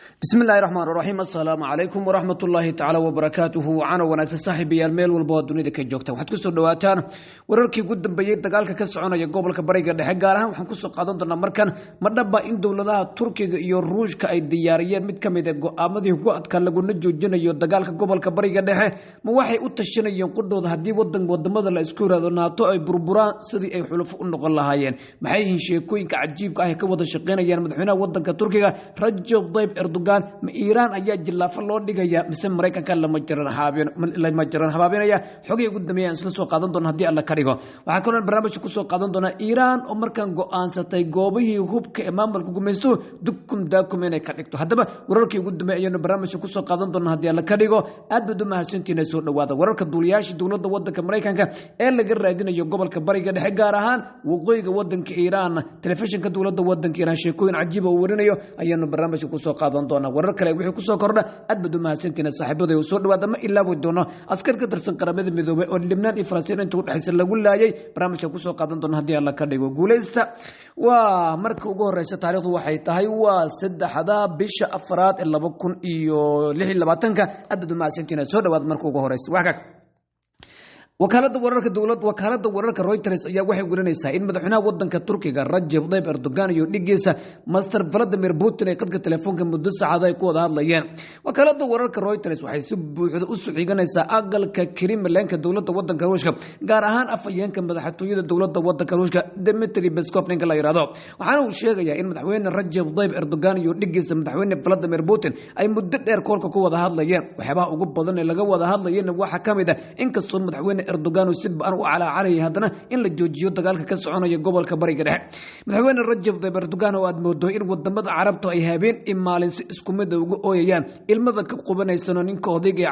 بسم الله الرحمن الرحيم السلام عليكم ورحمة الله تعالى وبركاته وعنا وناس صاحب الميل والبواد دنيا كجوكتا waxaad ku soo dhawaataan wararkii ugu dambeeyay dagaalka ka soconaya gobolka bariga dhexe gaar ahaan waxaan ku soo qaadan doonaa markan ma dhaba in dawladaha Turkiga iyo Ruushka ay diyaariyeen mid kamid ah go'aamadii ugu adkaa laguna joojinayo dagaalka gobolka bariga dhexe ma waxay u tashanayeen qudhooda hadii wadamada la isku yiraahdo NATO ay burburaan sidii ay xuluf u noqon lahaayeen maxay yihiin sheekooyinka cajiibka ah ee ka wada shaqeynayaan madaxweynaha wadanka Turkiga Recep Tayyip Erdogan ma Iran ayaa jilaafo loo dhigaya mise Mareykanka lama jiran habaabinaya xogay ugu dambeeyay isla soo qaadan doona hadii alla ka dhigo waxa kale oo barnaamijka ku soo qaadan doona Iran oo markan go'aansatay goobihii hubka ee maamulka gumaysto daakum inay ka dhigto hadaba wararkii ugu dambeeyay ayaan barnaamijka ku soo qaadan doona hadii alla ka dhigo aad bad u mahadsantiin soo dhawaada wararka duuliyaasha dawladda wadanka Mareykanka ee laga raadinayo gobolka bariga dhexe gaar ahaan waqooyiga wadanka Iran telefishinka dawladda wadanka Iran sheekooyin cajiib ah oo warinayo ayaan barnaamijka ku soo qaadan doona warar kale wixii ku soo kordha aad bad u mahadsantiin saaxiibada oo soo dhawaada ma ilaawo doono askar ka tirsan qaramada midoobay oo Lebanon iyo Falastiin inta u dhaxaysan lagu laayay barnaamijka ku soo qaadan doona hadii alla ka dhigo guuleysta waa marka ugu horeysa taariikhdu waxay tahay waa 3 bisha 4 ee 2026 aad bad u mahadsantiin soo dhawaada marka ugu horeysa waxa wakaalada wararka Reuters ayaa waxay warinaysaa in madaxweynaha wadanka Turkiga Recep Tayyip Erdogan iyo dhigiisa Master Vladimir Putin ay qadka telefoonka muddo saacado ay ku wada hadlayeen wakaalada wararka Reuters waxay si buuxda u suuxiganaysaa aqalka Kremlin-ka dawladda wadanka Ruushka gaar ahaan afayeenka madaxtooyada dawladda wadanka Ruushka Dmitry Peskov ninka la yiraahdo waxaana uu sheegayaa in madaxweyne Recep Tayyip Erdogan iyo dhigiisa madaxweyne Vladimir Putin ay muddo dheer koolka ku wada hadlayeen waxyaabaha ugu badan ee laga wada hadlayeen waxa kamid ah in kastoo madaxweyne Erdogan si baan u calaacalayay hadana in la joojiyo dagaalka ka soconaya gobolka bariga dhexe madaxweyne Recep Tayyip Erdogan oo aad moodo in wadamada Carabta ay habeen imaalin si isku mid ah ugu ooyayaan ilmada ka qubanaysan ninka odayga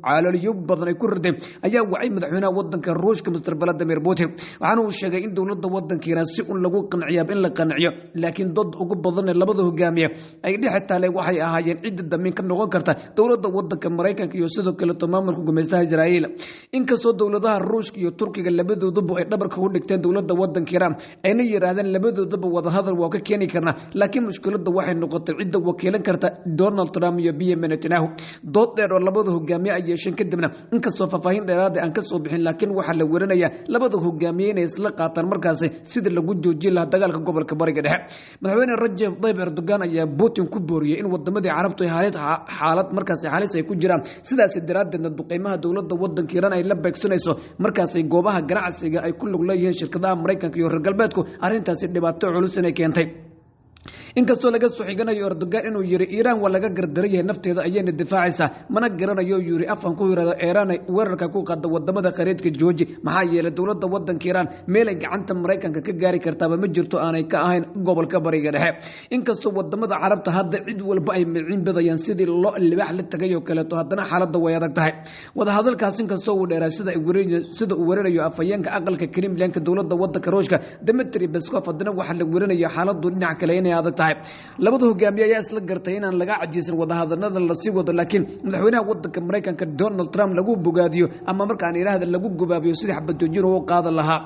calooliyo badan ay ku riday ayaa wacay madaxweynaha wadanka Ruushka Mr Vladimir Putin waxaana uu sheegay in dawladda wadanka Iran si un lagu qanciyo in la qanciyo laakiin dad ugu badan ee labada hogaamiye ay dhixitaale waxay ahaayeen cid damin ka noqon karta dawladda wadanka Mareykanka iyo sidoo kale maamulka gumaystaha Israa'iil inkastoo dawladaha Ruushka iyo Turkiga labadooduba ay dhabarka u dhigteen dawladda wadanka Iran ayna yiraahdeen labadooduba wada hadal waa ka keeni karna laakiin mushkiladda waxay noqotay cid wakiilan karta Donald Trump iyo Benjamin Netanyahu dood dheer oo labada hogaamiye ay yeesheen kadibna inkastoo faahfaahin dheeraad ah aan ka soo bixin laakiin waxa la warinayaa labada hogaamiye inay isla qaataan markaas sida lagu joojin lahaa dagaalka gobolka bariga dhexe madaxweyne Recep Tayyip Erdogan ayaa Putin ku booriyay in wadamada Carabtu ay xaalad markaas halis ay ku jiraan sidaas daraadeedna duqeymaha dawladda wadanka Iran ay la beegsanayso markaas ay goobaha ganacsiga ay ku lug leeyihiin shirkadaha Mareykanka iyo reer galbeedku arintaasi dhibaato culus inay keentay inkastoo laga soo xiganayo Erdogan inuu yiri Iran waa laga gardarayay nafteeda ayayna difaacaysaa mana garanayo yiri afan ku yiraahdo Iran ay weerarka ku qaado wadamada khariidka jooji maxaa yeelay dawladda wadanka Iran meel ay gacanta Mareykanka ka gaari kartaa ma jirto aanay ka ahayn gobolka bariga dhexe inkastoo wadamada Carabta hadda cid walba ay miciin badayaan sidii loo libaax la tagay oo kale hadana xaaladda way adag tahay wada hadalkaas inkastoo uu dheeraa sida uu warinayo afayeenka aqalka Kremlin-ka dawladda wadanka Ruushka Dmitry Peskov hadana waxa la warinayo xaaladdu dhinac kale inay adag tahay labada hogaamiye ayaa isla gartay inaan laga cajiisan wada hadalada la sii wado laakiin madaxweynaha wadanka Mareykanka Donald Trump lagu bogaadiyo ama markaan ilaahda lagu gubaabiyo sidii xabad joojin oo qaadan lahaa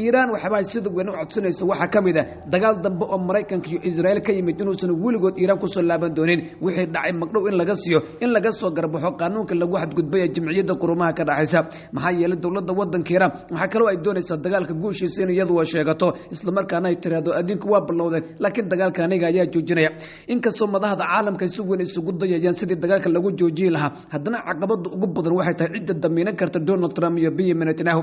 Iran waxba sida weyn u codsanayso waxa kamid ah dagaal dambe oo Mareykanka iyo Israa'iil ka yimid inuusan weligood Iran ku soo laaban doonin wixii dhacay magdhow in laga siiyo in laga soo garbaxo qaanuunka lagu xadgudbay jamciyadda qurumaha ka dhaxaysa maxaa yeelay dawladda wadanka Iran waxa kale oo ay doonaysaa dagaalka guushiisa in iyadu ay sheegato isla markaana ay tiraahdo adinku waa bilowday laakiin dagaalka aniga ayaa joojinaya inkastoo madaxda caalamka si weyn isugu dayayaan sidii dagaalka lagu joojin lahaa hadana caqabada ugu badan waxay tahay cid damiinan karta Donald Trump iyo Benjamin Netanyahu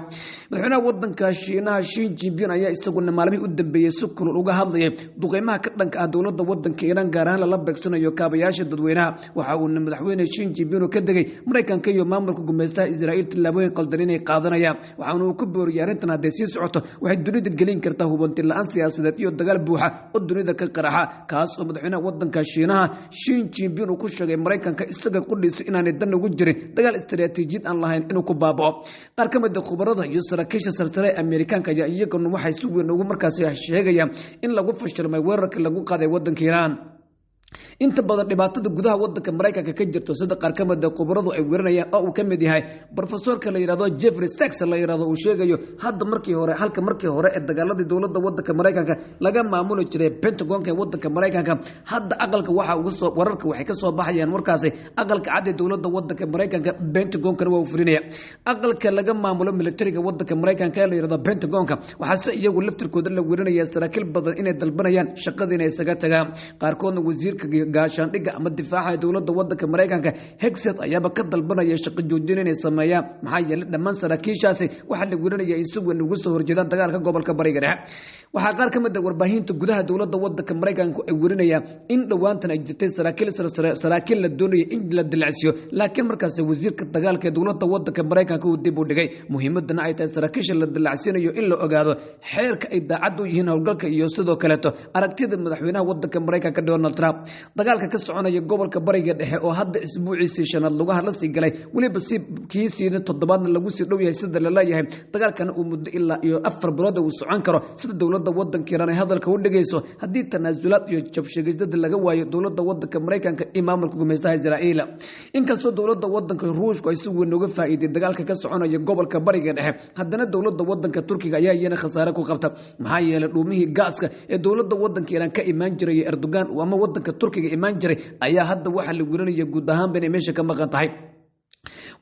madaxweynaha wadanka Shiinaha Xi Jinping ayaa isaguna maalmihii u dambeeyay si kulul uga hadlayay duqeymaha ka dhanka ah dawladda wadanka Iran gaar ahaan la beegsanayo kaabayaasha dadweynaha waxa uu madaxweyne Xi Jinping ka degay Mareykanka iyo maamulka gumaystaha Israa'iil tilaabooyin qaldan inay qaadanayaan waxaana uu ku booriyay arrintan haddii sii socoto waxay dunida gelin kartaa hubanti la'aan siyaasadeed iyo dagaal buuxa oo dunida ka qaraxa kaas oo madaxweynaha wadanka Shiinaha Xi Jinping uu ku sheegay Mareykanka isaga qudhiisa inaanay dan ugu jirin dagaal istiraatiijiyad aan lahayn inuu ku baabao qaar ka mid ah khubarada iyo saraakiisha sarsare ee Ameerikaanka ayaa iyaguna waxay si weyn ugu markaas sheegayaan in lagu fashilmay weerarka lagu qaaday wadanka Iran inta badan dhibaatada gudaha wadanka Mareykanka ka jirto sida qaar ka mid ah khubaradu ay weerinayaan oo uu ka mid yahay professorka la yiraahdo Jeffrey Sachs la yiraahdo uu sheegayo hadda markii hore ee dagaaladii dawladda wadanka Mareykanka laga maamulo jiray Pentagon-ka ee wadanka Mareykanka hadda aqalka waxa uga soo wararka waxay ka soo baxayaan markaas aqalka cad ee dawladda wadanka Mareykanka Pentagon-ka waa fulinaya aqalka laga maamulo militariga wadanka Mareykanka ee la yiraahdo Pentagon-ka waxa iyagu laftirkooda la weerinaya saraakiil badan inay dalbanayaan shaqada inay isaga tagaan qaarkoodna wasiirka gaashaandhigga ama difaaca dawladda wadanka Mareykanka Hexet ayaaba ka dalbanaya shaqo joojin inay sameeyaan maxaa yeelay dhammaan saraakiishaasi waxa la weerinaya in si weyn ugu soo horjeedaan dagaalka gobolka Bariga Dhexe waxa qaar ka mid ah warbaahinta gudaha dawladda wadanka Mareykanka ay weerinayaan in dhawaantan ay jirtay saraakiil la doonayay in la dilacsiyo laakiin markaas wasiirka dagaalka ee dawladda wadanka Mareykanka uu dib u dhigay muhiimadana ay tahay saraakiisha la dilacsinayo in la ogaado xeerka ay daacad u yihiin howlgalka iyo sidoo kale aragtida madaxweynaha wadanka Mareykanka Donald Trump dagaalka ka soconaya gobolka Bariga Dhexe oo hadda isbuuciisii shanaad lagu hadla sii galay waliba si kiisiina toddobaadna lagu sii dhow yahay sida la leeyahay dagaalkan uu muddo ilaa iyo 4 bilood uu socon karo sida dawladda wadanka Iran ay hadalka u dhageyso hadii tanaasulaad iyo jabsheegidda laga waayo dawladda wadanka Mareykanka iyo maamulka gumeystaha Israa'iil inkastoo dawladda wadanka Ruushka ay si weyn uga faa'iiday dagaalka ka soconaya gobolka Bariga Dhexe haddana dawladda wadanka Turkiga ayaa iyana khasaare ku qabta maxaa yeelay dhuumihii gaaska ee dawladda wadanka Iran ka imaan jiray Erdogan ama wadanka Turkiga imaan jiray ayaa hadda waxa la weerinaya guud ahaan inay meesha ka maqan tahay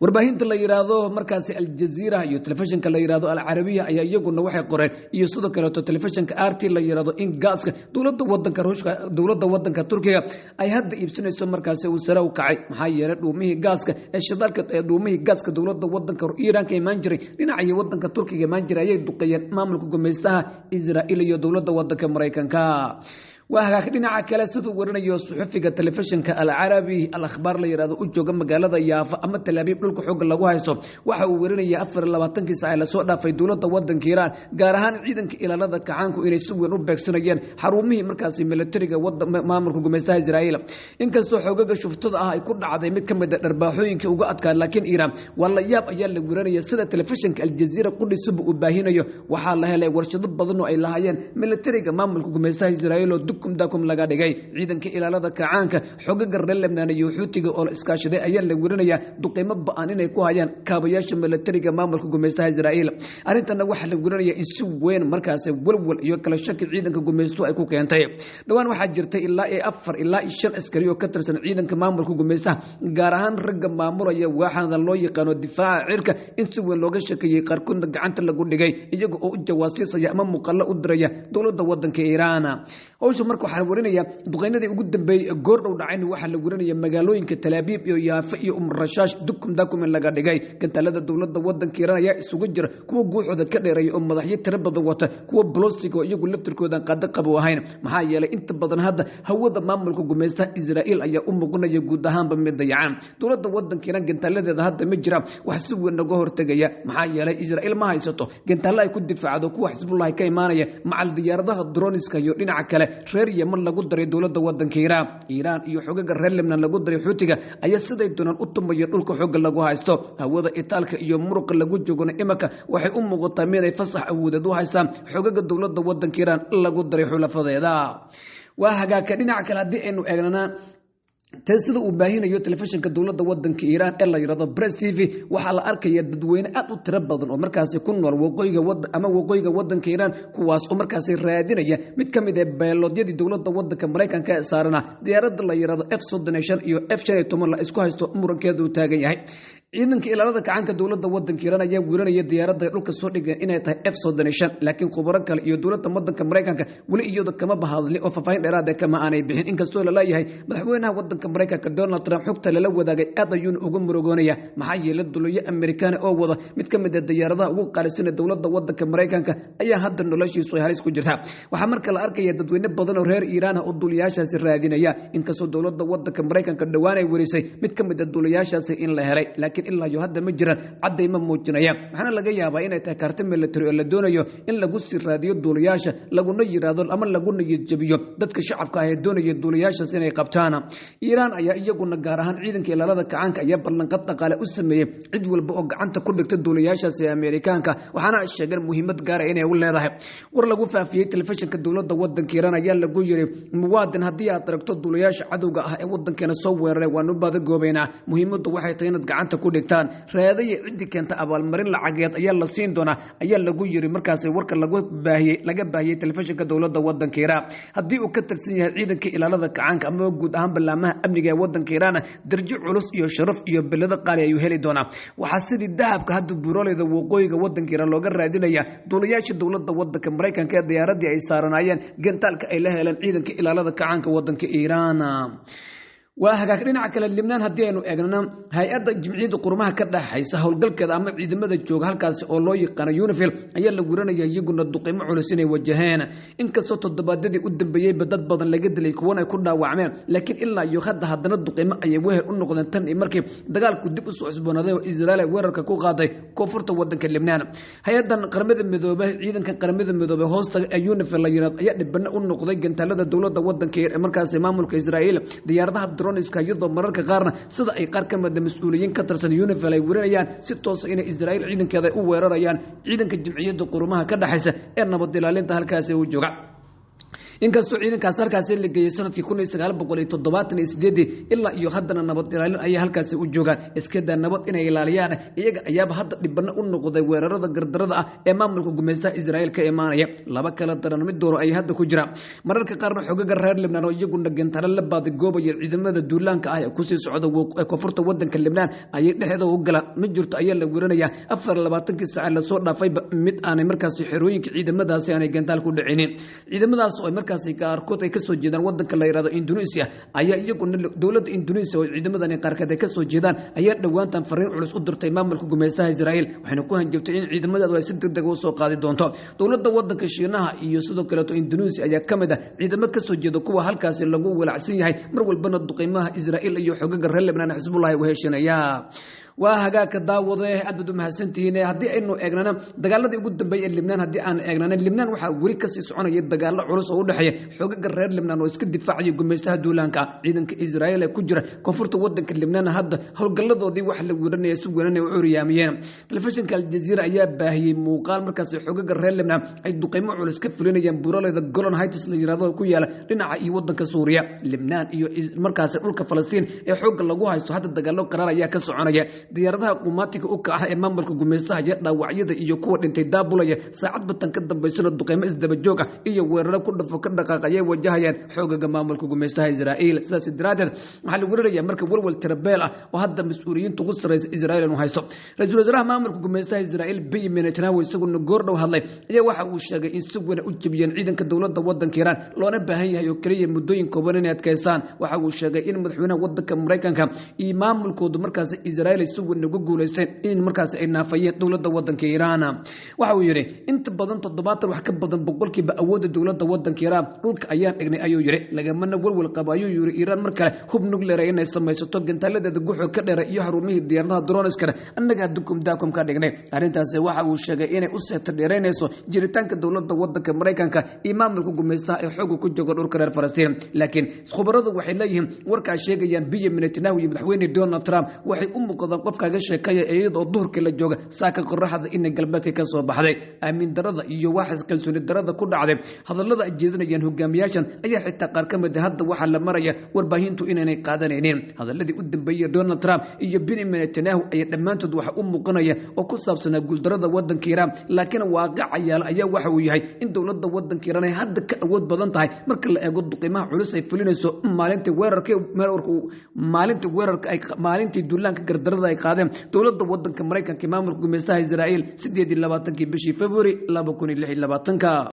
warbaahinta la yiraahdo markaas Al Jazeera iyo telefishinka la yiraahdo Al Arabiya ayaa iyaguna waxay qoreen iyo sidoo kale telefishinka RT la yiraahdo in gaaska dawladda wadanka Ruushka dawladda wadanka Turkiga ay hadda iibsanayso markaas uu sare u kacay maxaa yeelay dhuumihii gaaska ee shidaalka ee dhuumihii gaaska dawladda wadanka Iran ka imaan jiray dhinaca wadanka Turkiga imaan jiray ayay duqeeyeen maamulka gumeystaha Israa'iil iyo dawladda wadanka Mareykanka وهاك dhinaca kale sidoo warinayo suxufiga telefishinka Al Arabi Al Akhbar la yiraahdo u jooga magaalada Yaafa ama Tel Aviv dhulka xoog lagu haysto waxa uu warinaya 24 saac la soo dhaafay dawladda wadanka Iran gaar ahaan ciidanka ilaalada kacaanku inay si weyn u beegsanayeen xarumihii markaas militariga maamulka gumeystaha Israa'iil inkastoo xoogaga shuftada ah ay ku dhacday mid kamid ah dharbaaxooyinka uga adkaa laakiin Iran wala yaab ayaa la warinaya sida telefishinka Al Jazeera qudhisu u baahinayo waxa la helay warshado badan oo ay lahaayeen militariga maamulka gumeystaha Israa'iil dakum laga dhigay ciidanka ilaalada kacaanka xogaga reer Lebanon iyo Xuutiga oo iskaashaday ayaa la weerinaya duqeymo ba'an inay ku hayaan kaabayaasha militariga maamulka gumeystaha Israa'iil arintana waxa la weerinaya in si weyn markaas walwal iyo kala shaki ciidanka gumeystu ay ku keentay dhawaan waxa jirtay ilaa 4 ilaa 5 askari oo ka tirsan ciidanka maamulka gumeystaha gaar ahaan ragga maamulaya waxaana loo yaqaan difaaca cirka in si weyn looga shakiyay qarkoodna gacanta lagu dhigay iyaga oo jawaasiisaya ama muqalla u diraya dawladda wadanka Iran marka waxa warinaya duqeynadii ugu dambeeyay goor dhow dhacayna waxa la warinaya magaalooyinka Tel Aviv iyo Yaafa iyo Rashash dakum laga dhigay gantalada dawladda wadanka Iran ayaa isugu jira kuwa guuxooda ka dheeray oo madaxyo tiro badan wata kuwa plastic oo iyagu laftirkooda qada qabo ahayn maxaa yeelay inta badan hadda hawada maamulka gumeystaha Israa'iil ayaa u muuqanaya guud ahaanba mid dayacaan dawladda wadanka Iran gantaladeeda hadda ma jira wax si weyn uga hortagaya maxaa yeelay Israa'iil ma haysato gantala ay ku difaacdo kuwa Xisbullah ka imaanaya macal diyaaradaha droniska iyo dhinaca kale reer Yemen lagu daray dawladda wadanka Iran iyo xogaga reer Lebanon lagu daray Xuutiga ayaa siday doonaan u tumayo dhulka xoog lagu haysto hawada Itaalka iyo muruqa lagu joogana imaka waxay u muuqataa mid ay fasax awoodad u haystaan xogaga dawladda wadanka Iran lagu daray xulafadeeda waa hagaaka dhinaca kale hadii aynu eegnana sida uu baahinayo telefishinka dawladda wadanka Iran ee la yiraahdo Press TV waxa la arkaya dadweyne aad u tiro badan oo markaas ku nool waqooyiga wadanka Iran kuwaas oo markaas raadinaya mid kamid ah beelodyadii dawladda wadanka Mareykanka ee saarana diyaaradda la yiraahdo F-35 iyo F-15 la isku haysto murankeedu taagan yahay ciidanka ilaalada kacaanka dawladda wadanka Iran ayaa weerinaya diyaaradda dhulka soo dhigay inay tahay F-35 laakiin khubaro kale iyo dawladda wadanka Mareykanka wali iyada kama bahadli oo faafayn dheeraad ah kama aanay bixin inkastoo la leeyahay madaxweynaha wadanka Mareykanka Donald Trump xogta la wadaagay aad ayuu ugu murugoonaya maxaa yeelay dawladda Amerikaan oo wada mid kamid ah diyaaradaha ugu qaalisan dawladda wadanka Mareykanka ayaa hadda noloshiisu halis ku jirta waxa marka la arkaya dadweyne badan oo reer Iran ah oo duuliyaashaasi raadinaya inkastoo dawladda wadanka Mareykanka dhawaan ay werisay mid kamid ah duuliyaashaasi in la helay laakiin laakiin ilaa iyo hadda ma jiraan cadayma muujinaya waxaana laga yaabaa inay tahay kaarta military oo la doonayo in lagu sii raadiyo duuliyaasha laguna yiraahdo ama laguna jabiyo dadka shacabka ah ee doonaya duuliyaashaas inay qabtaan Iiraan ayaa iyaguna gaar ahaan ciidanka ilaalada kacaanka ayaa ballanqaad dhaqaale u sameeyay cid walba oo gacanta ku dhigta duuliyaashaas ee Ameerikaanka waxaana sheegeen muhiimad gaar ah inay u leedahay war lagu faafiyay telefishinka dawladda wadanka Iiraan ayaa lagu yiri muwaadin haddii aad aragto duuliyaasha cadowga ah ee wadankeena soo weeraray waanu baad goobeynaa muhiimadu waxay tahay inaad gacanta ku dhigtaan raadaya cid keenta abaalmarin lacageed ayaa la siin doonaa ayaa lagu yiri markaas warka laga baahiyay telefishinka dawladda wadanka Iiraan haddii uu ka tirsan yahay ciidanka ilaalada kacaanka ama guud ahaan balaamaha amniga ee wadanka Iiraan darjo culus iyo sharaf iyo bilada qaali ayuu heli doonaa waxa sidii dahabka hadda buuraleyda waqooyiga wadanka Iiraan looga raadinaya duuliyaasha dawladda wadanka Mareykanka ee diyaaradii ay saaranayeen gantaalka ay la heleen ciidanka ilaalada kacaanka wadanka Iiraan وهاجاك dhinaca kale Lebanon hadii aynu eegno hay'adda jimciyada qurmaha ka dhaxaysa howlgalkeeda ama ciidamada jooga halkaas oo loo yaqaan UNIFIL ayaa la guranaya iyaguna duqeymo culus inay wajaheen inkastoo toddobaadadii u dambeeyay dad badan laga dilay kuwan ay ku dhaawacmeen laakiin ilaa iyo haddana duqeymo ay weerar u noqdeen tan markii dagaalku dib u soo cusboonaaday oo Israa'iil weerarka ku qaaday koonfurta wadanka Lebanon hay'addan qaramada midoobay ciidanka qaramada midoobay hoosta UNIFIL ayaa dhibana u noqday gantaalada dawladda wadanka ee markaas maamulka Israa'iil diyaaradaha iyadoo mararka qaarna sida ay qaar ka mid ah mas'uuliyiin ka tirsan UNIFIL ay weerarayaan si toos ah in Israa'iil ciidankeeda u weerarayaan ciidanka jimciyada qurmaha ka dhaxaysa ee nabad ilaalinta halkaas uu jooga inkastoo ciidankaas halkaas la geeyay sanadkii 1978 ilaa iyo haddana nabad ilaalin ay halkaas u joogaan iskada nabad inay ilaaliyaan iyaga ayaaba hadda dhibana u noqday weerarada gardarada ah ee maamulka gumeystaha Israa'iil ka imaanaya laba kala daran mid dooro ay hadda ku jiraan mararka qaarna xogaga reer Lebanon oo iyagu dhagantala la baaday goobaya ciidamada duulaanka ah ee ku sii socda koonfurta wadanka Lebanon ay dhexda u galaan ma jirto ayaa la weeranaya 24 saac la soo dhaafay mid aanay markaas xirooyinka ciidamadaasi aanay gantaal ku dhicinin ciidamadaas oo qaarkood ay ka soo jeedaan wadanka la yiraahdo Indonesia ayaa iyaguna dawladda Indonesia oo ciidamadan qaarkood ay ka soo jeedaan ayaa dhawaantan fariin culus u dirtay maamulka gumeystaha Israa'iil waxayna ku hanjabtay in ciidamadu ay si degdeg ah u soo qaadi doonto dawladda wadanka Shiinaha iyo sidoo kale Indonesia ayaa kamid ah ciidamo ka soo jeeda kuwa halkaas lagu walacsan yahay mar walbana duqeymaha Israa'iil iyo xogaga reer Lebanon Xisbullah ay heshanaya وهاجاك داوده أدبدو محسنتين هدي إنه إجنانا دجال الذي يقول دبي لبنان هدي أنا إجنانا لبنان وحوري كسي سعنا يدجال عروس أو دحية حقوق الرئيس لبنان ويسكت دفاعي يقوم يستهدو لانكا عيدا كإسرائيل كجرة كفرت ودك لبنان هذا هو الجلد ودي واحد ورنا يسوق ورنا وعرياميين تلفزيون كالجزيرة أياب باهي مقال مركز حقوق الرئيس لبنان أي دقيمة على سكفلين ينبورا لذا جولان هايتس اللي يراضوا كويلا لنا عي ودك سوريا لبنان مركز أولك فلسطين حقوق اللجوها يستو هذا الدجال قرار أياك سعنا diyaaradaha qumaatiga u kaca ee maamulka gumeystaha iyo dhaawacyada iyo kuwa dhintay daabulaya saacad batan ka dambeysana duqeymo isdaba joog ah iyo weeraro ku dhafo ka dhaqaaqay wajahayaan xoogaga maamulka gumeystaha Israa'iil sidaas daraadeed waxa lagu weerarayaa marka walwal tirabeel ah oo hadda mas'uuliyiintu ugu sareysa Israa'iil inuu haysto ra'iisul wasaaraha maamulka gumeystaha Israa'iil Benjamin Netanyahu isaguna goordhow hadlay ayaa waxa uu sheegay in si weyn u jabiyeen ciidanka dawladda wadanka Iiraan loona baahan yahay oo kaliya muddooyin kooban inay adkeystaan waxa uu sheegay in madaxweynaha wadanka Mareykanka iyo maamulkoodu markaas Israa'iil ugu guuleysteen in markaas ay naafayeen dawladda wadanka Iiraan waxa uu yiri inta badan 70 wax ka badan boqolkiiba awoodda dawladda wadanka Iiraan dhulka ayaan dhignay ayuu yiri lagamana walwal qaba ayuu yiri Iiraan markale hub nuclear inay samaysato gantaaladeeda guuxo ka dheer iyo xarumihii diyaaradaha drones kale annaga daakum ka dhignay arrintaas waxa uu sheegay inay u seeto dheereynayso jiritaanka dawladda wadanka Mareykanka iyo maamulka gumeystaha ee xoog ku jooga dhulka reer Falastiin laakiin khubaradu waxay leeyihiin warka sheegayaan Benjamin Netanyahu iyo madaxweyne Donald Trump waxay u muuqdaan qof kaga sheekaya iyadoo duhurka la jooga saaka qorraxda in galbeedka ka soo baxday aamin darada iyo wax kalsooni darada ku dhacday hadallada ay jeedinayaan hogaamiyaashan ayaa xitaa qaar ka mid ah hadda waxa la maraya warbaahintu inay qaadanayeen hadalladii u dambeeyay Donald Trump iyo Benjamin Netanyahu ay dhamaantood waxa u muuqanaya oo ku saabsan guuldarada wadanka Iiraan laakiin waaqac ayaa waxa uu yahay in dawladda wadanka Iiraan ay hadda ka awood badan tahay marka la eego duqeymaha culus ay fulinayso maalintii duulaanka gardarada ay qaadeen dawladda wadanka Mareykanka maamulka gumeystaha Israa'iil 28 bishii February 2026